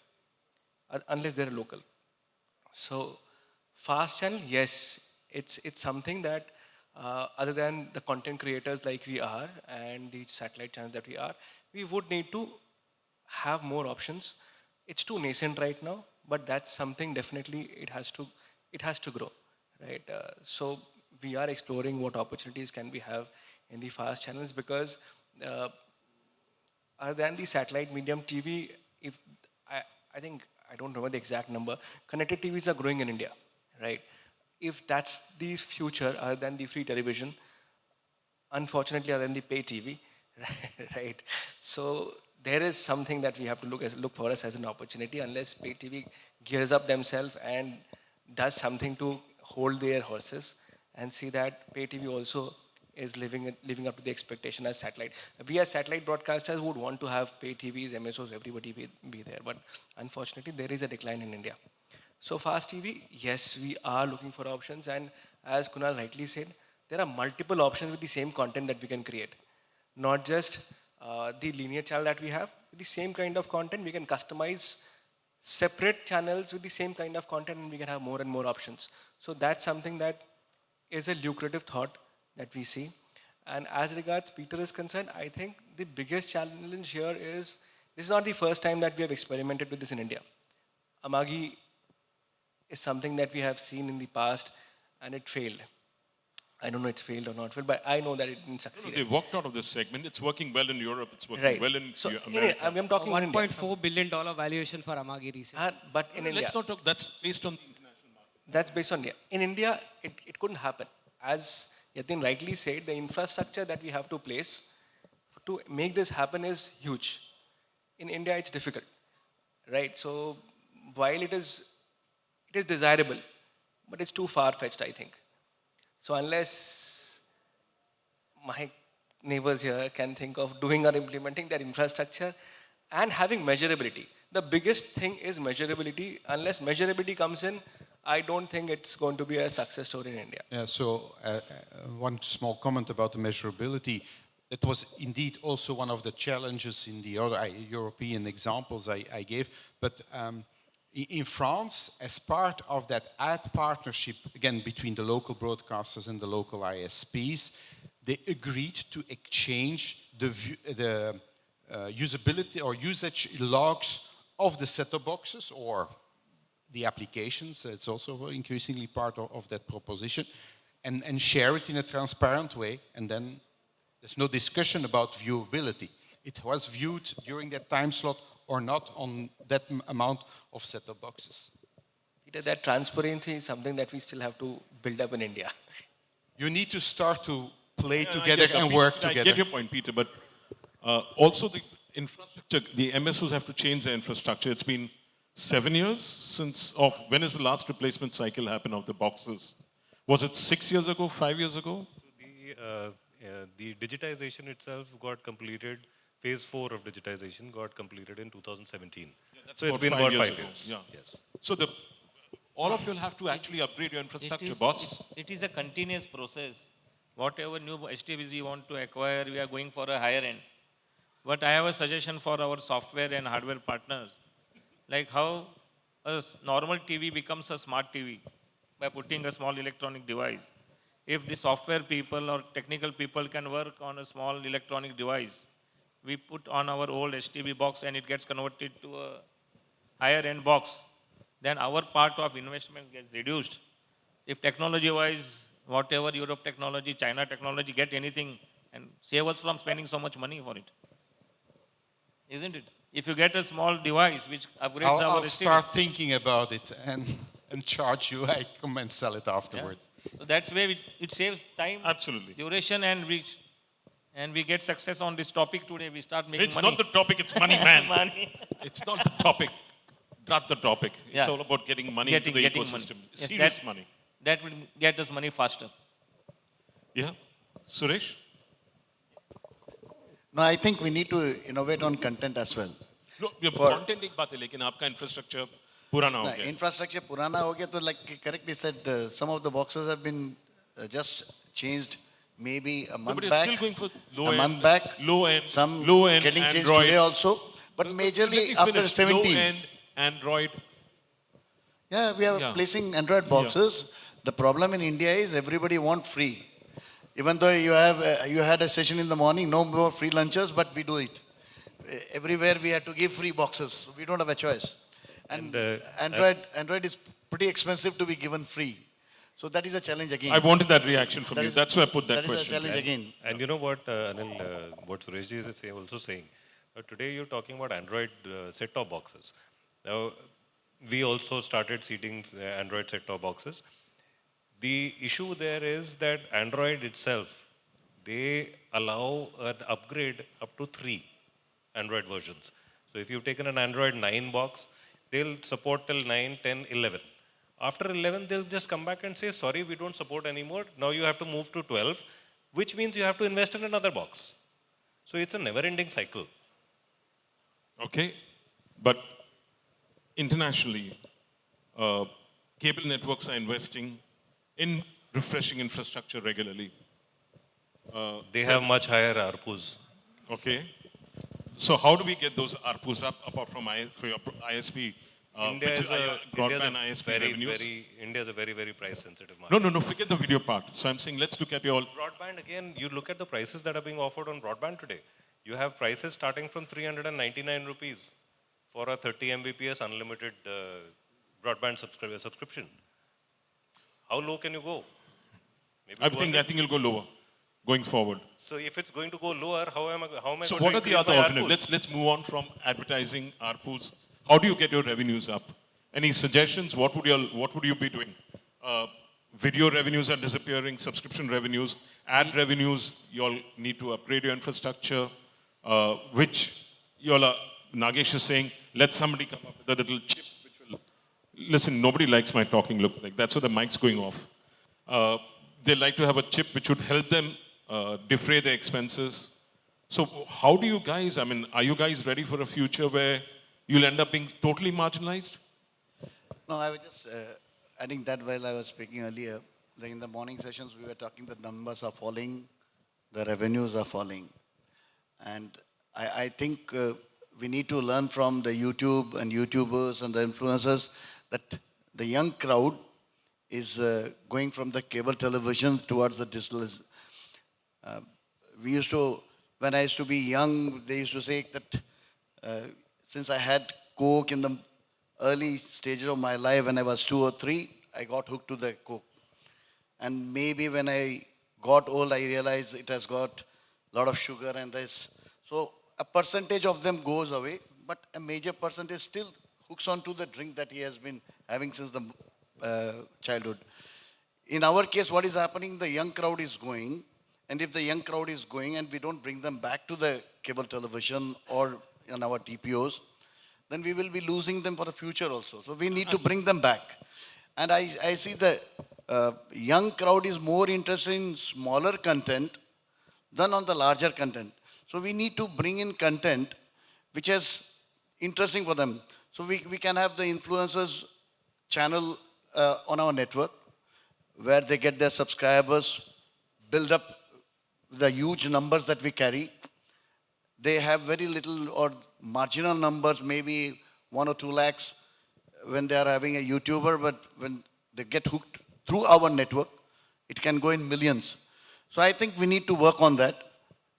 unless they're local. So fast channel, yes, it's something that other than the content creators like we are and the satellite channels that we are, we would need to have more options. It's too nascent right now, but that's something definitely it has to grow, right? So we are exploring what opportunities can we have in the fast channels, because other than the satellite medium TV, if I think, I don't remember the exact number, connected TVs are growing in India, right? If that's the future, other than the free television, unfortunately, other than the pay TV, right? So there is something that we have to look for us as an opportunity, unless pay TV gears up themselves and does something to hold their horses and see that pay TV also is living up to the expectation as satellite. We as satellite broadcasters would want to have pay TVs, MSOs, everybody be there. But unfortunately, there is a decline in India. So fast TV, yes, we are looking for options. And as Kunal rightly said, there are multiple options with the same content that we can create. Not just the linear channel that we have. With the same kind of content, we can customize separate channels with the same kind of content, and we can have more and more options. So that's something that is a lucrative thought that we see. And as regards Pieter is concerned, I think the biggest challenge here is, this is not the first time that we have experimented with this in India. Amagi is something that we have seen in the past and it failed. I don't know it's failed or not failed, but I know that it didn't succeed. They walked out of this segment. It's working well in Europe. It's working Right. well in So, America. I'm talking in India. $1.4 billion valuation for Amagi recently. But in India, Let's not talk. That's based on the international market. that's based on India. In India, it couldn't happen. As Yatin rightly said, the infrastructure that we have to place to make this happen is huge. In India, it's difficult, right? So while it is desirable, but it's too far-fetched, I think. So unless my neighbors here can think of doing or implementing their infrastructure and having measurability. The biggest thing is measurability. Unless measurability comes in, I don't think it's going to be a success story in India. Yeah, so one small comment about the measurability. It was indeed also one of the challenges in the other European examples I gave. But in France, as part of that ad partnership, again, between the local broadcasters and the local ISPs, they agreed to exchange the usability or usage logs of the set-top boxes or the applications. It's also increasingly part of that proposition. and share it in a transparent way, and then there's no discussion about viewability. It was viewed during that time slot or not on that amount of set-top boxes. Peter, that transparency is something that we still have to build up in India. You need to start to play Yeah, I together get that, and Peter. work I together. get your point, Peter, but also the infrastructure, the MSOs have to change their infrastructure. It's been 7 years since, when is the last replacement cycle happen of the boxes? Was it 6 years ago, 5 years ago? The digitization itself got completed, phase 4 of digitization got completed in 2017. That's So it's about been 5 about years 5 ago. years. Yeah. Yes. So all of you will have to actually upgrade your infrastructure, boss. It is a continuous process. Whatever new HTBs we want to acquire, we are going for a higher end. But I have a suggestion for our software and hardware partners, like how a normal TV becomes a smart TV by putting a small electronic device. If the software people or technical people can work on a small electronic device, we put on our old HTB box and it gets converted to a higher end box, then our part of investment gets reduced. If technology-wise, whatever Europe technology, China technology, get anything and save us from spending so much money for it. Isn't it? If you get a small device which upgrades I'll our start thinking about it and charge you. I come and sell it afterwards. So that's where it saves time, Absolutely. duration, and we get success on this topic today. We start making It's money. not the topic, it's money, man. Money. It's not the topic. Drop the topic. It's Yeah. all about getting money into the Getting ecosystem. money. Yes, Serious money. That will get us money faster. Yeah. Suresh? No, I think we need to innovate on content as well. No, ये For- content एक बात है, लेकिन आपका infrastructure पुराना हो No, गया. infrastructure purana ho gaya, to like he correctly said, some of the boxes have been just changed maybe a month but you're back. still going for low a end, month back. low end, Some low end getting changed Android. today also. But Let me majorly after finish. 17. Low end Android. Yeah, we are Yeah. placing Android boxes. The problem in India is everybody want free. Even though you had a session in the morning, no more free lunches, but we do it. Everywhere we have to give free boxes. We don't have a choice. And, Android is pretty expensive to be given free. So that is a challenge again. I wanted that reaction from That you. is- That's why I put that that is a question. challenge again. And you know what, Anil, what Suresh ji is also saying. Today you're talking about Android set-top boxes. Now, we also started seeding Android set-top boxes. The issue there is that Android itself, they allow an upgrade up to 3 Android versions. So if you've taken an Android 9 box, they'll support till 9, 10, 11. After 11, they'll just come back and say, sorry, we don't support anymore. Now you have to move to 12, which means you have to invest in another box. So it's a never-ending cycle. Okay. But internationally, cable networks are investing in refreshing infrastructure regularly. They have much higher ARPUs. Okay. So how do we get those ARPUs up apart from for your ISP, India which is is a, broadband ISP revenues? India is a very, very price-sensitive market. No, forget the video part. So I'm saying let's look at your Broadband, again, you look at the prices that are being offered on broadband today. You have prices starting from 399 rupees for a 30 Mbps unlimited broadband subscription. How low can you go? Maybe I think 200? you'll go lower going forward. So if it's going to go lower, how am I So going what to are the increase other my alternatives? ARPUs? Let's move on from advertising ARPUs. How do you get your revenues up? Any suggestions? What would you be doing? Video revenues are disappearing, subscription revenues, ad revenues, you all need to upgrade your infrastructure, which Nagesh is saying, let somebody come up with a little chip which will, listen, nobody likes my talking look like, that's why the mic's going off. They like to have a chip which would help them defray their expenses. So how do you guys, are you guys ready for a future where you'll end up being totally marginalized? No, I was just adding that while I was speaking earlier. Like in the morning sessions, we were talking the numbers are falling, the revenues are falling. And I think we need to learn from the YouTube and YouTubers and the influencers that the young crowd is going from the cable television towards the digital. When I used to be young, they used to say that since I had Coke in the early stages of my life, when I was 2 or 3, I got hooked to the Coke. And maybe when I got old, I realized it has got a lot of sugar and this. So a percentage of them goes away, but a major percentage still hooks on to the drink that he has been having since the childhood. In our case, what is happening, the young crowd is going, and if the young crowd is going and we don't bring them back to the cable television or in our DPOs, then we will be losing them for the future also. So we need to bring them back. And I see the young crowd is more interested in smaller content than on the larger content. So we need to bring in content which is interesting for them. So we can have the influencers channel on our network where they get their subscribers, build up the huge numbers that we carry. They have very little or marginal numbers, maybe 1 or 2 lakhs when they are having a YouTuber, but when they get hooked through our network, it can go in millions. So I think we need to work on that.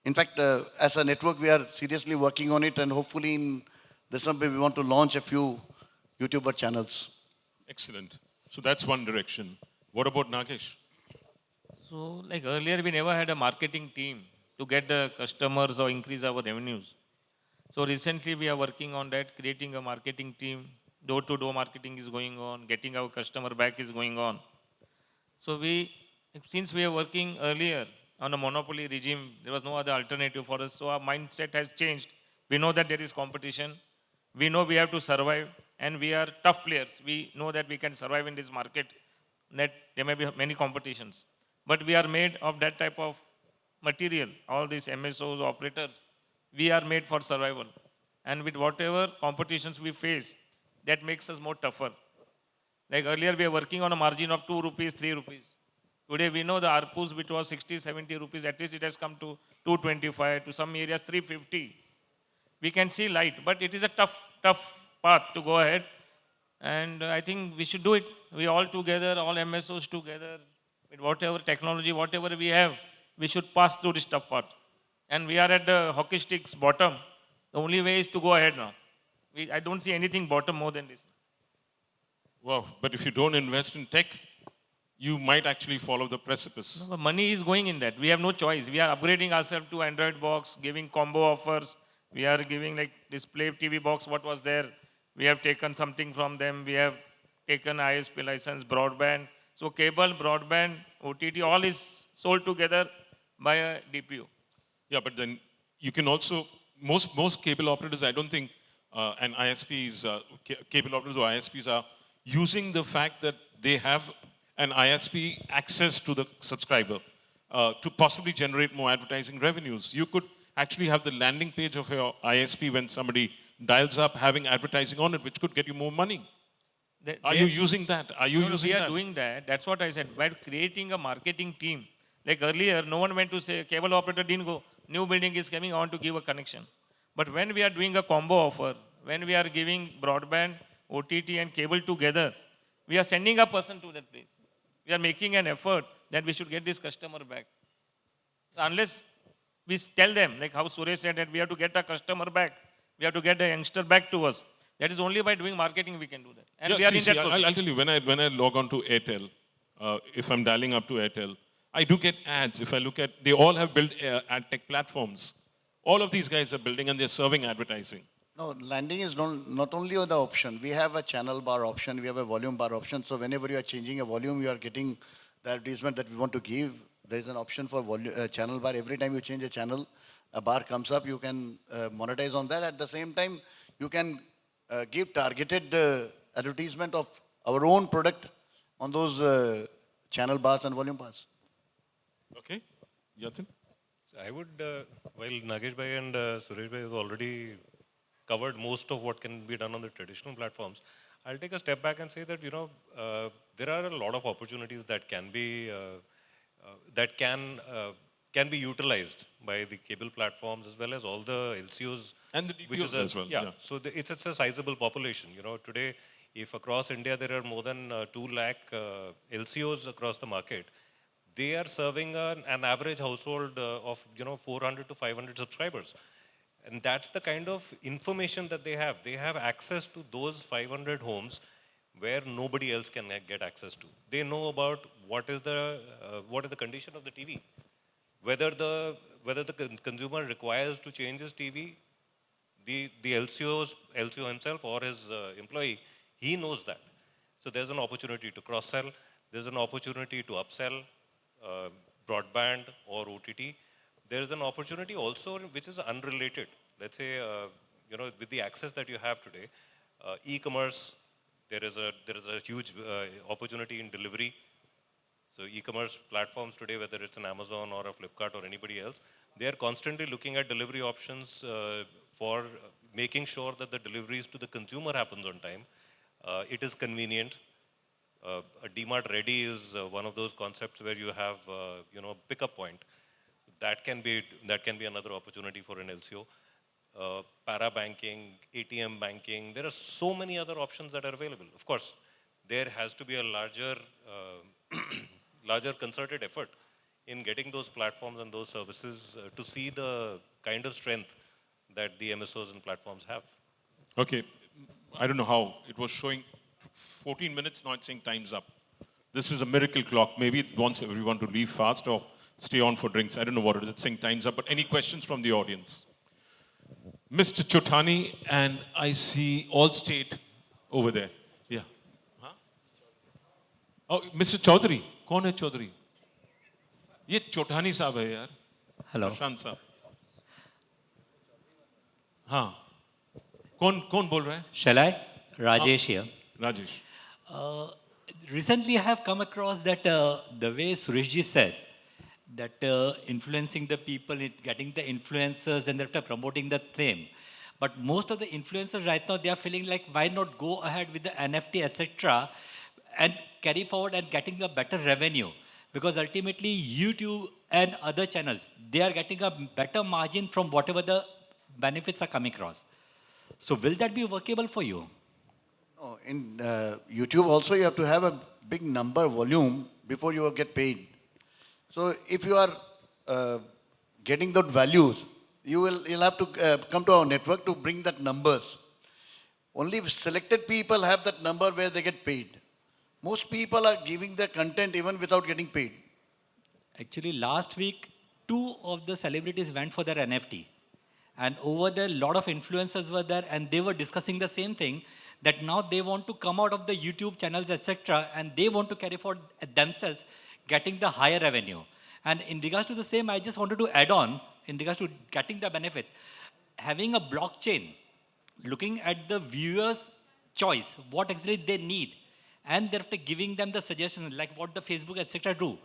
In fact, as a network, we are seriously working on it, and hopefully in December, we want to launch a few YouTuber channels. Excellent. So that's one direction. What about Nagesh? So like earlier, we never had a marketing team to get the customers or increase our revenues. So recently, we are working on that, creating a marketing team. Door-to-door marketing is going on, getting our customer back is going on. So since we are working earlier on a monopoly regime, there was no other alternative for us. So our mindset has changed. We know that there is competition. We know we have to survive, and we are tough players. We know that we can survive in this market, that there may be many competitions. But we are made of that type of material. All these MSOs, operators, we are made for survival. And with whatever competitions we face, that makes us more tougher. Like earlier, we were working on a margin of 2 rupees, 3 rupees. Today, we know the ARPUs, which was 60, 70 rupees, at least it has come to 225, to some areas 350. We can see light, but it is a tough path to go ahead. And I think we should do it. We all together, all MSOs together, with whatever technology, whatever we have, we should pass through this tough part. And we are at the hockey stick's bottom. The only way is to go ahead now. I don't see anything bottom more than this. Wow, but if you don't invest in tech, you might actually follow the precipice. No, but money is going in that. We have no choice. We are upgrading ourselves to Android box, giving combo offers. We are giving like display TV box, what was there. We have taken something from them. We have taken ISP license, broadband. So cable, broadband, OTT, all is sold together by a DPO. Yeah, but then you can also, most cable operators, I don't think, and ISPs, cable operators or ISPs are using the fact that they have an ISP access to the subscriber to possibly generate more advertising revenues. You could actually have the landing page of your ISP when somebody dials up having advertising on it, which could get you more money. Are you using that? Are you using that? We are doing that. That's what I said. By creating a marketing team. Like earlier, no one went to say, cable operator didn't go, new building is coming, I want to give a connection. But when we are doing a combo offer, when we are giving broadband, OTT and cable together, we are sending a person to that place. We are making an effort that we should get this customer back. So unless we tell them, like how Suresh said, that we have to get a customer back, we have to get a youngster back to us. That is only by doing marketing we can do that. And Yeah, we are in that process. I'll tell you, when I log on to Airtel, if I'm dialing up to Airtel, I do get ads. If I look at, they all have built ad tech platforms. All of these guys are building and they're serving advertising. No, landing is not only on the option. We have a channel bar option. We have a volume bar option. So whenever you are changing a volume, you are getting the advertisement that we want to give. There is an option for channel bar. Every time you change a channel, a bar comes up. You can monetize on that. At the same time, you can give targeted advertisement of our own product on those channel bars and volume bars. Okay, Yatin? So I would, while Nagesh Bhai and Suresh Bhai have already covered most of what can be done on the traditional platforms, I'll take a step back and say that, there are a lot of opportunities that can be, can be utilized by the cable platforms as well as all the LCOs. And the DPOs as well. Yeah, so it's a sizable population. Today, if across India there are more than 2 lakh LCOs across the market, they are serving an average household of 400 to 500 subscribers. And that's the kind of information that they have. They have access to those 500 homes where nobody else can get access to. They know about what is the condition of the TV, whether the consumer requires to change his TV. The LCO himself or his employee, he knows that. So there's an opportunity to cross-sell. There's an opportunity to upsell broadband or OTT. There's an opportunity also which is unrelated. Let's say, with the access that you have today, e-commerce, there is a huge opportunity in delivery. So e-commerce platforms today, whether it's an Amazon or a Flipkart or anybody else, they are constantly looking at delivery options for making sure that the deliveries to the consumer happens on time. It is convenient. A DMart Ready is one of those concepts where you have, pickup point. That can be another opportunity for an LCO. Para banking, ATM banking. There are so many other options that are available. Of course, there has to be a larger concerted effort in getting those platforms and those services to see the kind of strength that the MSOs and platforms have. Okay, I don't know how. It was showing 14 minutes, now it's saying time's up. This is a miracle clock. Maybe it wants everyone to leave fast or stay on for drinks. I don't know what it is. It's saying time's up. But any questions from the audience? Mr. Chotani, and I see Allstate over there. Yeah. Huh? Oh, Mr. Chaudhary. कौन है चौधरी? ये चोटानी साहब है यार. Hello. प्रशांत साहब. हाँ. कौन बोल रहा है? Shall I? Rajesh here. Rajesh. Recently, I have come across that the way Sureshji said, that influencing the people, getting the influencers and after promoting the theme. But most of the influencers right now, they are feeling like, why not go ahead with the NFT, etc., and carry forward and getting a better revenue? Because ultimately, YouTube and other channels, they are getting a better margin from whatever the benefits are coming across. So will that be workable for you? No, in YouTube also you have to have a big number volume before you get paid. So if you are getting those values, you'll have to come to our network to bring that numbers. Only selected people have that number where they get paid. Most people are giving their content even without getting paid. Actually, last week, 2 of the celebrities went for their NFT. And over there, a lot of influencers were there and they were discussing the same thing, that now they want to come out of the YouTube channels, etc., and they want to carry forward themselves, getting the higher revenue. And in regards to the same, I just wanted to add on, in regards to getting the benefits, having a blockchain, looking at the viewers' choice, what exactly they need, and thereafter giving them the suggestions, like what the Facebook, etc. do.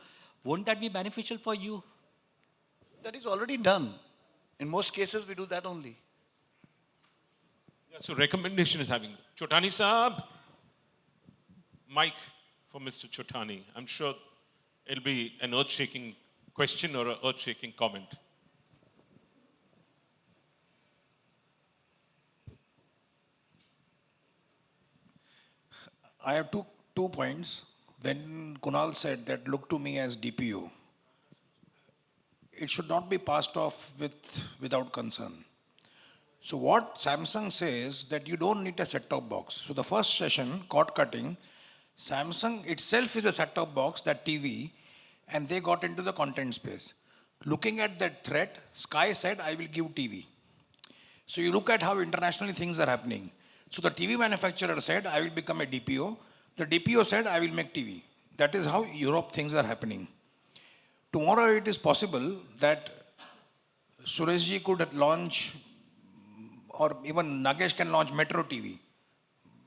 Won't that be beneficial for you? That is already done. In most cases, we do that only. Yeah, so recommendation is having Chotani Saab, mic for Mr. Chotani. I'm sure it'll be an earth-shaking question or an earth-shaking comment. I have two points. When Kunal said that look to me as DPO, it should not be passed off without concern. So what Samsung says that you don't need a set-top box. So the first session, cord cutting, Samsung itself is a set-top box, that TV, and they got into the content space. Looking at that threat, Sky said, I will give TV. So you look at how internationally things are happening. So the TV manufacturer said, I will become a DPO. The DPO said, I will make TV. That is how Europe things are happening. Tomorrow it is possible that Sureshji could launch, or even Nagesh can launch Metro TV.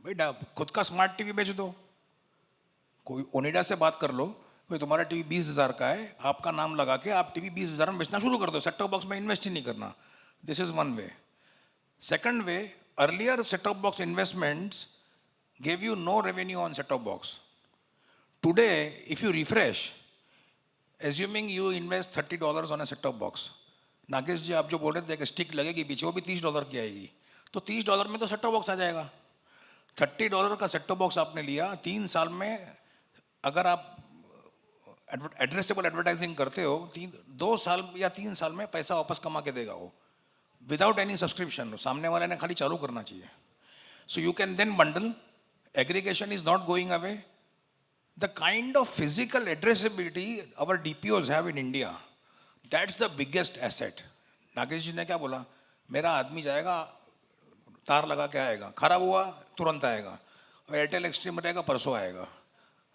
बेटा खुद का smart TV बेच दो, कोई ओनिडा से बात कर लो, कोई तुम्हारा टीवी 20,000 का है, आपका नाम लगा के आप टीवी 20,000 में बेचना शुरू कर दो, सेट टॉप बॉक्स में इन्वेस्ट ही नहीं करना. This is one way. Second way, earlier set-top box investments gave you no revenue on set-top box. Today, if you refresh, assuming you invest $30 on a set-top box, Nagesh जी आप जो बोल रहे थे कि stick लगेगी पीछे, वो भी $30 की आएगी, तो $30 में तो सेट टॉप बॉक्स आ जाएगा. $30 का सेट टॉप बॉक्स आपने लिया, 3 साल में अगर आप एड्रेसेबल एडवर्टाइजिंग करते हो, 2 साल या 3 साल में पैसा वापस कमा के देगा वो, विदाउट एनी सब्सक्रिप्शन. सामने वाले ने खाली चालू करना चाहिए. So you can then bundle aggregation is not going away. The kind of physical addressability our DPOs have in India, that's the biggest asset. Nagesh ji ने क्या बोला, मेरा आदमी जाएगा, तार लगा के आएगा, खराब हुआ तुरंत आएगा, और एयरटेल एक्सट्रीम रहेगा परसों आएगा,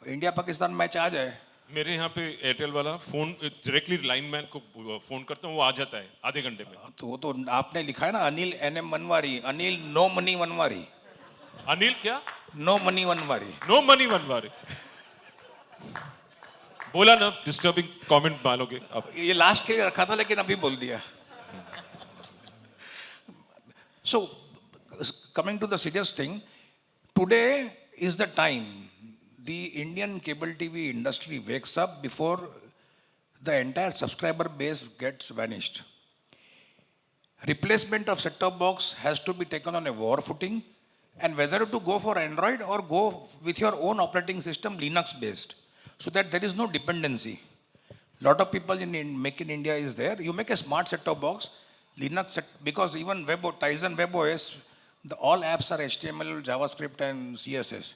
इंडिया पाकिस्तान मैच आ जाए. मेरे यहाँ पे एयरटेल वाला फोन डायरेक्टली लाइनमैन को फोन करता हूँ, वो आ जाता है आधे घंटे में. तो वो तो आपने लिखा है ना, Anil NM Banwari, Anil no money Banwari. Anil क्या? No money Banwari. No money Banwari. बोला ना, डिस्टर्बिंग कमेंट मानोगे अब. ये लास्ट के लिए रखा था लेकिन अभी बोल दिया. So, coming to the serious thing, today is the time the Indian cable TV industry wakes up before the entire subscriber base gets vanished. Replacement of set-top box has to be taken on a war footing, and whether to go for Android or go with your own operating system, Linux based, so that there is no dependency. Lot of people in Make in India is there. You make a smart set-top box, Linux, because even Tizen WebOS, all apps are HTML, JavaScript, and CSS.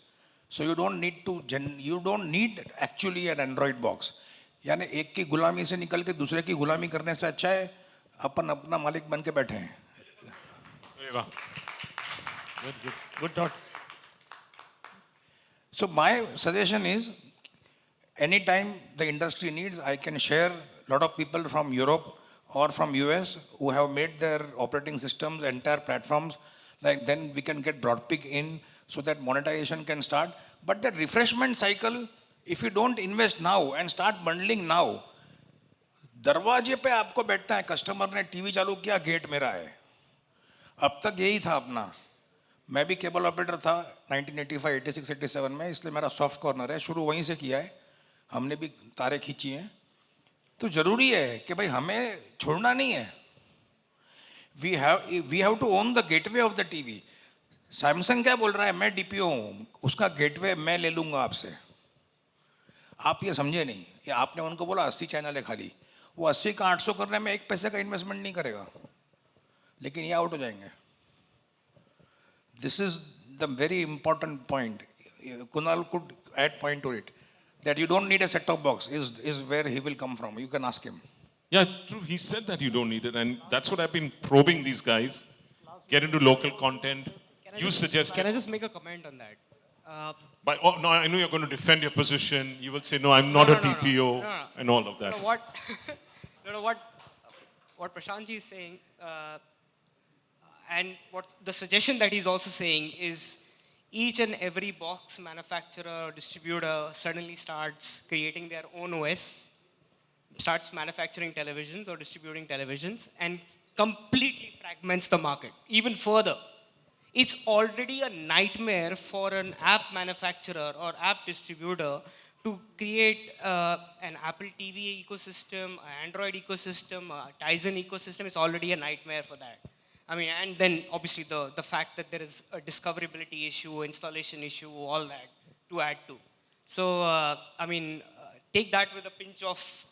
So you don't need actually an Android box. यानी एक की गुलामी से निकल के दूसरे की गुलामी करने से अच्छा है अपन अपना मालिक बन के बैठे हैं. Good thought. So my suggestion is, anytime the industry needs, I can share a lot of people from Europe or from US who have made their operating systems, entire platforms, like then we can get Broadpeak in so that monetization can start. But the refreshment cycle, if you don't invest now and start bundling now, दरवाजे पे आपको बैठता है, customer ने TV चालू किया, gate मेरा है. अब तक यही था अपना. मैं भी केबल ऑपरेटर था 1985, 86, 87 में, इसलिए मेरा सॉफ्ट कॉर्नर है, शुरू वहीं से किया है, हमने भी तारे खींची हैं. तो जरूरी है कि भाई हमें छोड़ना नहीं है. we have to own the gateway of the TV. Samsung क्या बोल रहा है, मैं डीपीओ हूँ, उसका गेटवे मैं ले लूँगा आपसे. आप ये समझे नहीं, ये आपने उनको बोला 80 चैनल है खाली, वो 80 का 800 करने में एक पैसे का इन्वेस्टमेंट नहीं करेगा, लेकिन ये आउट हो जाएंगे. This is the very important point. Kunal could add point to it, that you don't need a set-top box is where he will come from. You can ask him. Yeah, true. He said that you don't need it, and that's what I've been probing these guys. Get into local content. You suggest. Can I just make a comment on that? No, I know you're going to defend your position. You will say, no, I'm not a DPO, and all of that. What Prashantji is saying, and what the suggestion that he's also saying is, each and every box manufacturer or distributor suddenly starts creating their own OS, starts manufacturing televisions or distributing televisions, and completely fragments the market even further. It's already a nightmare for an app manufacturer or app distributor to create an Apple TV ecosystem, an Android ecosystem, a Tizen ecosystem. Is already a nightmare for that. I mean, and then obviously the fact that there is a discoverability issue, installation issue, all that to add to. So, I mean, take that with a pinch of...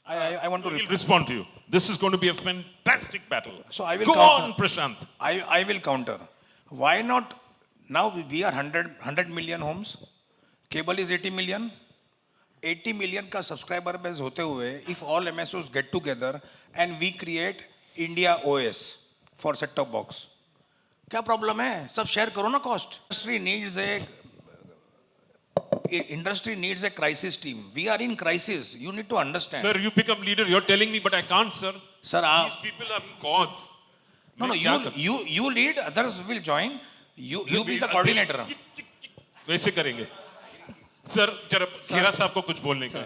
I want to respond to you. This is going to be a fantastic battle. So I will Go on, Prashant. I will counter. Why not? Now we are 100 million homes. Cable is 80 million. 80 million का subscriber base होते हुए, if all MSOs get together and we create India OS for set-top box, क्या problem है? सब share करो ना cost. Industry needs a crisis team. We are in crisis. You need to understand. Sir, you become leader. You're telling me, but I can't, sir. Sir, these people are gods. No, you lead. Others will join. You be the coordinator. वैसे करेंगे. Sir, जरा खीरा साहब को कुछ बोलने का.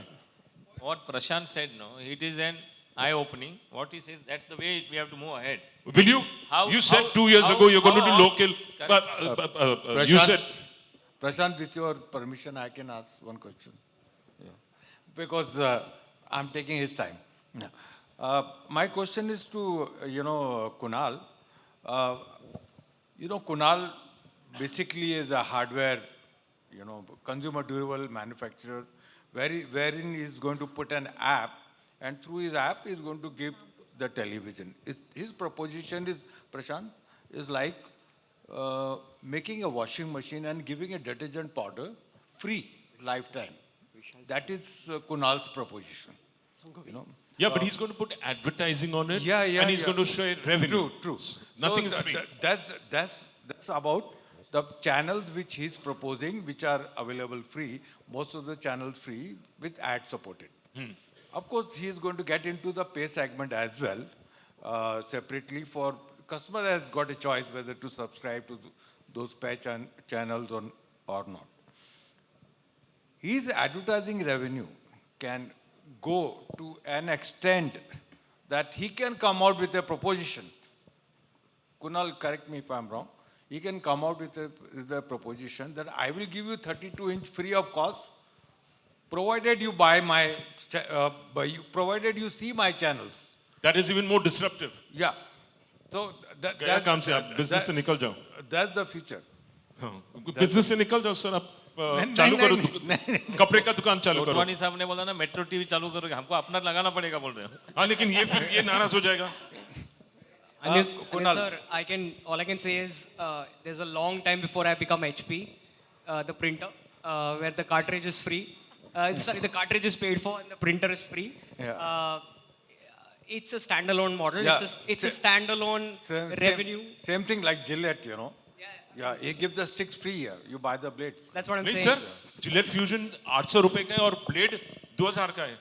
What Prashant said, no, it is an eye-opening. What he says, that's the way we have to move ahead. Will you? You said 2 years ago you're going to do local. You said. Prashant, with your permission, I can ask one question. Yeah. Because I'm taking his time. Yeah. My question is to, Kunal. Kunal basically is a hardware, consumer durable manufacturer, wherein he is going to put an app, and through his app, he is going to give the television. His proposition is, Prashant, is like making a washing machine and giving a detergent powder free lifetime. That is Kunal's proposition. You know? Yeah, but he's going to put advertising on it. Yeah, yeah, And he's yeah. going to share revenue. True. Nothing So is free. That's about the channels which he's proposing, which are available free. Most of the channels free with ad supported. Of course, he is going to get into the pay segment as well, separately for customer has got a choice whether to subscribe to those pay channels or not. His advertising revenue can go to an extent that he can come out with a proposition. Kunal, correct me if I'm wrong. He can come out with a proposition that I will give you 32-inch free of cost, provided you buy my, provided you see my channels. That is even more disruptive. Yeah. So गया काम से आप business से निकल जाओ. That's the future. Business से निकल जाओ सर, आप चालू करो, कपड़े का दुकान चालू करो. कोटवानी साहब ने बोला ना मेट्रो टीवी चालू करोगे, हमको अपना लगाना पड़ेगा बोल रहे हैं. हाँ, लेकिन ये नाराज हो जाएगा. Anil, sir, all I can say is there's a long time before I become HP, the printer, where the cartridge is free. Sorry, the cartridge is paid for and the printer is free. Yeah. It's a standalone model. Yeah. It's a standalone revenue. Same thing like Gillette, you know. Yeah, he gives the sticks free here. You buy the blades. That's what I'm नहीं saying. Sir, Gillette Fusion 800 रुपए का है और blade 2000 का है.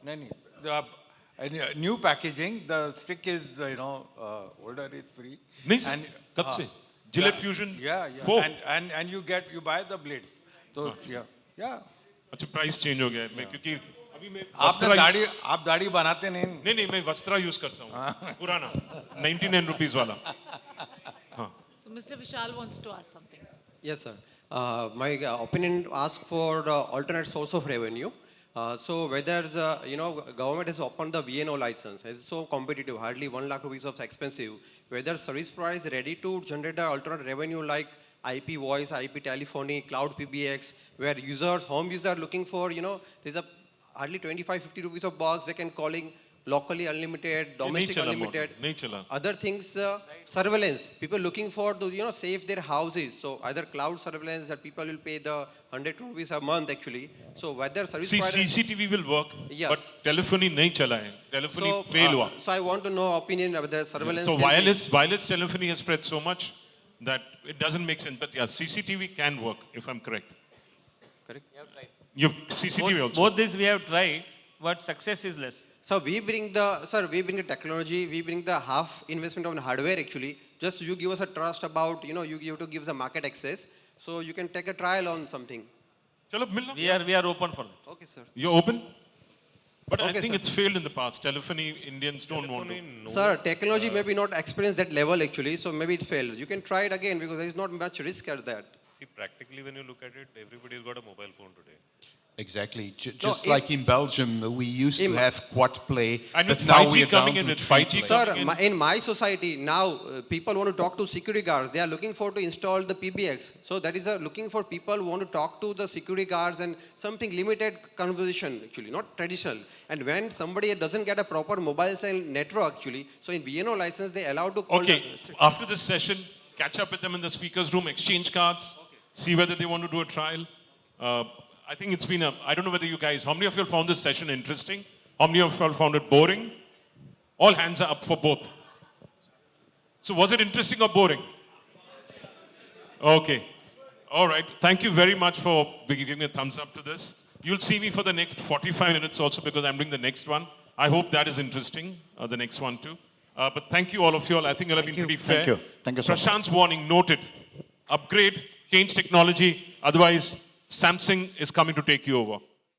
नहीं. The new packaging, the stick is, older is free. नहीं sir, कब से? Gillette Fusion 4. And you buy the blades. So, yeah. अच्छा, प्राइस चेंज हो गया है. मैं क्योंकि अभी मैं आप दाढ़ी बनाते नहीं. नहीं, मैं वस्त्रा यूज करता हूँ. पुराना 99 रुपीस वाला. So Mr. Vishal wants to ask something. Yes, sir. My opinion asks for the alternate source of revenue. So whether government has opened the VNO license, it's so competitive, hardly 1 lakh rupees of expensive. Whether service provider is ready to generate the alternate revenue like IP voice, IP telephony, cloud PBX, where home users are looking for, there's a hardly 25-50 rupees of box they can calling locally unlimited, domestic unlimited. Other things, surveillance. People looking for to save their houses. So either cloud surveillance that people will pay the 100 rupees a month actually. So whether service provider, CCTV will work, yes, but telephony nahi chala hai. Telephony fail hua. So I want to know opinion of the surveillance. So wireless telephony has spread so much that it doesn't make sense. But yeah, CCTV can work if I'm correct. Correct. You have CCTV also. Both these we have tried, but success is less. So we bring the technology, we bring the half investment on hardware actually. Just you give us a trust about, you have to give the market access. So you can take a trial on something. Chalo, milna. We are open for that. Okay, sir. You're open? But Okay, I think sir. it's failed in the past. Telephony, Indians don't want to. No. Sir, technology may be not experienced that level actually, so maybe it's failed. You can try it again because there is not much risk at that. See, practically when you look at it, everybody's got a mobile phone today. Exactly. Just like in Belgium, we used to have quad play, And but with now 5G we are down coming in, to with 3 5G play. Sir, in my society now, people want to talk to security guards. They are looking for to install the PBX. So that is looking for people who want to talk to the security guards and something limited conversation actually, not traditional. And when somebody doesn't get a proper mobile cell network actually, so in VNO license they allow to call. Okay, after this session, catch up with them in the speaker's room, exchange cards, see whether they want to do a trial. I think it's been I don't know whether you guys, how many of you found this session interesting? How many of you found it boring? All hands are up for both. So was it interesting or boring? Okay. All right. Thank you very much for giving me a thumbs up to this. You'll see me for the next 45 minutes also because I'm doing the next one. I hope that is interesting, the next one too. But thank you all of you all. I think you'll have been pretty fair. Thank you. Thank you so much. Prashant's warning, noted. Upgrade, change technology. Otherwise, Samsung is coming to take you over.